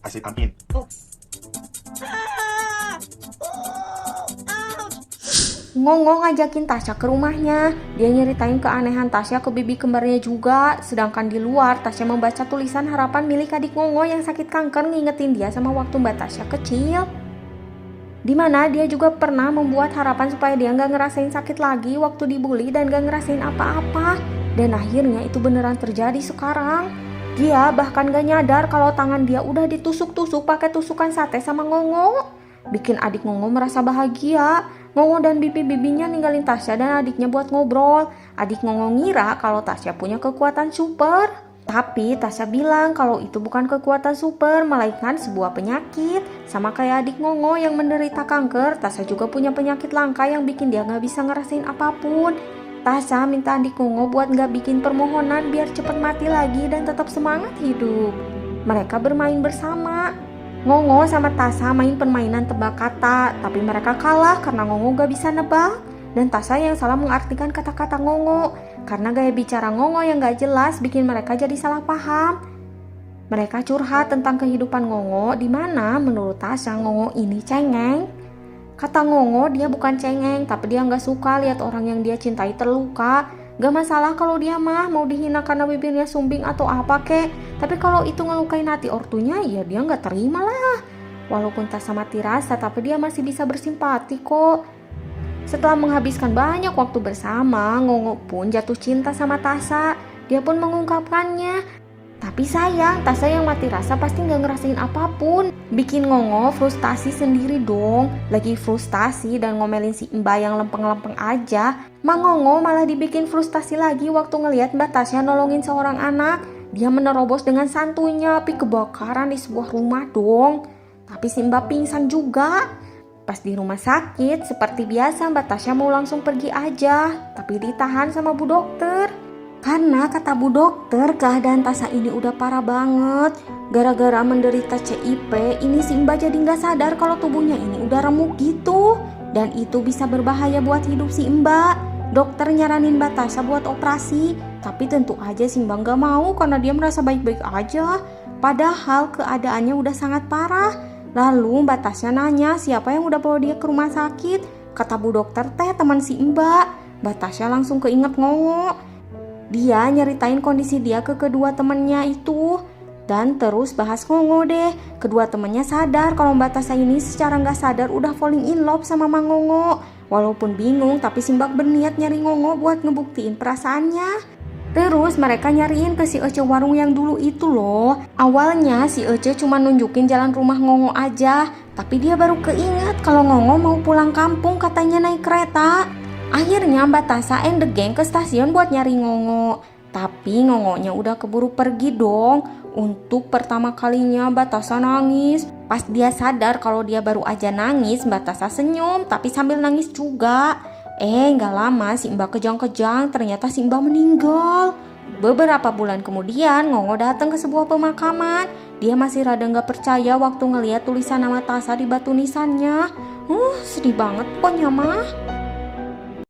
kasih tampin. Ngongo ngajakin Tasya ke rumahnya. Dia nyeritain keanehan Tasya ke bibi kembarnya juga. Sedangkan di luar, Tasya membaca tulisan harapan milik adik Ngongo yang sakit kanker, ngingetin dia sama waktu Mbak Tasya kecil. Dimana dia juga pernah membuat harapan supaya dia gak ngerasain sakit lagi waktu dibully dan gak ngerasain apa-apa. Dan akhirnya itu beneran terjadi sekarang. Dia bahkan gak nyadar kalau tangan dia udah ditusuk-tusuk pakai tusukan sate sama Ngongo. Bikin adik Ngongo merasa bahagia. Ngongo dan bibi-bibinya ninggalin Tasya dan adiknya buat ngobrol. Adik Ngongo ngira kalau Tasya punya kekuatan super. Tapi Tasya bilang kalau itu bukan kekuatan super, melainkan sebuah penyakit. Sama kayak adik Ngongo yang menderita kanker, Tasya juga punya penyakit langka yang bikin dia gak bisa ngerasain apapun. Tasya minta adik Ngongo buat gak bikin permohonan biar cepet mati lagi dan tetap semangat hidup. Mereka bermain bersama. Ngongo sama Tasya main permainan tebak kata, tapi mereka kalah karena Ngongo gak bisa nebak. Dan Tasya yang salah mengartikan kata-kata Ngongo. Karena gaya bicara Ngongo yang gak jelas bikin mereka jadi salah paham. Mereka curhat tentang kehidupan Ngongo, di mana menurut Tasya Ngongo ini cengeng. Kata Ngongo dia bukan cengeng, tapi dia gak suka lihat orang yang dia cintai terluka. Gak masalah kalau dia mah mau dihina karena bibirnya sumbing atau apa kek. Tapi kalau itu ngelukain hati ortunya, ya dia gak terima lah. Walaupun Tasya mati rasa, tapi dia masih bisa bersimpati kok. Setelah menghabiskan banyak waktu bersama, Ngongo pun jatuh cinta sama Tasya. Dia pun mengungkapkannya. Tapi sayang, Tasya yang mati rasa pasti gak ngerasain apapun. Bikin Ngongo frustasi sendiri dong. Lagi frustasi dan ngomelin si Mbak yang lempeng-lempeng aja. Mang Ngongo malah dibikin frustasi lagi waktu ngelihat Mbak Tasya nolongin seorang anak. Dia menerobos dengan santuinya api kebakaran di sebuah rumah dong. Tapi si Mbak pingsan juga. Pas di rumah sakit, seperti biasa Mbak Tasya mau langsung pergi aja. Tapi ditahan sama bu dokter. Karena kata bu dokter, keadaan Tasya ini udah parah banget. Gara-gara menderita CIP, ini si Mbak jadi gak sadar kalau tubuhnya ini udah remuk gitu. Dan itu bisa berbahaya buat hidup si Mbak. Dokter nyaranin Mbak Tasya buat operasi. Tapi tentu aja si Mbak gak mau karena dia merasa baik-baik aja. Padahal keadaannya udah sangat parah. Lalu Mbak Tasya nanya siapa yang udah bawa dia ke rumah sakit. Kata bu dokter teh teman si Mbak. Mbak Tasya langsung keinget Ngongo. Dia nyeritain kondisi dia ke kedua temennya itu. Dan terus bahas Ngongo deh. Kedua temennya sadar kalau Mbak Tasya ini secara gak sadar udah falling in love sama Mang Ngongo. Walaupun bingung, tapi si Mbak berniat nyari Ngongo buat ngebuktiin perasaannya. Terus mereka nyariin ke si Ece warung yang dulu itu loh. Awalnya si Ece cuma nunjukin jalan rumah Ngongo aja. Tapi dia baru keinget kalau Ngongo mau pulang kampung katanya naik kereta. Akhirnya Mbak Tasya and the gang ke stasiun buat nyari Ngongo. Tapi Ngongonya udah keburu pergi dong. Untuk pertama kalinya Mbak Tasya nangis. Pas dia sadar kalau dia baru aja nangis, Mbak Tasya senyum tapi sambil nangis juga. Gak lama si Mbak kejang-kejang, ternyata si Mbak meninggal. Beberapa bulan kemudian Ngongo datang ke sebuah pemakaman. Dia masih rada gak percaya waktu ngeliat tulisan nama Tasya di batu nisannya. Sedih banget pokoknya mah.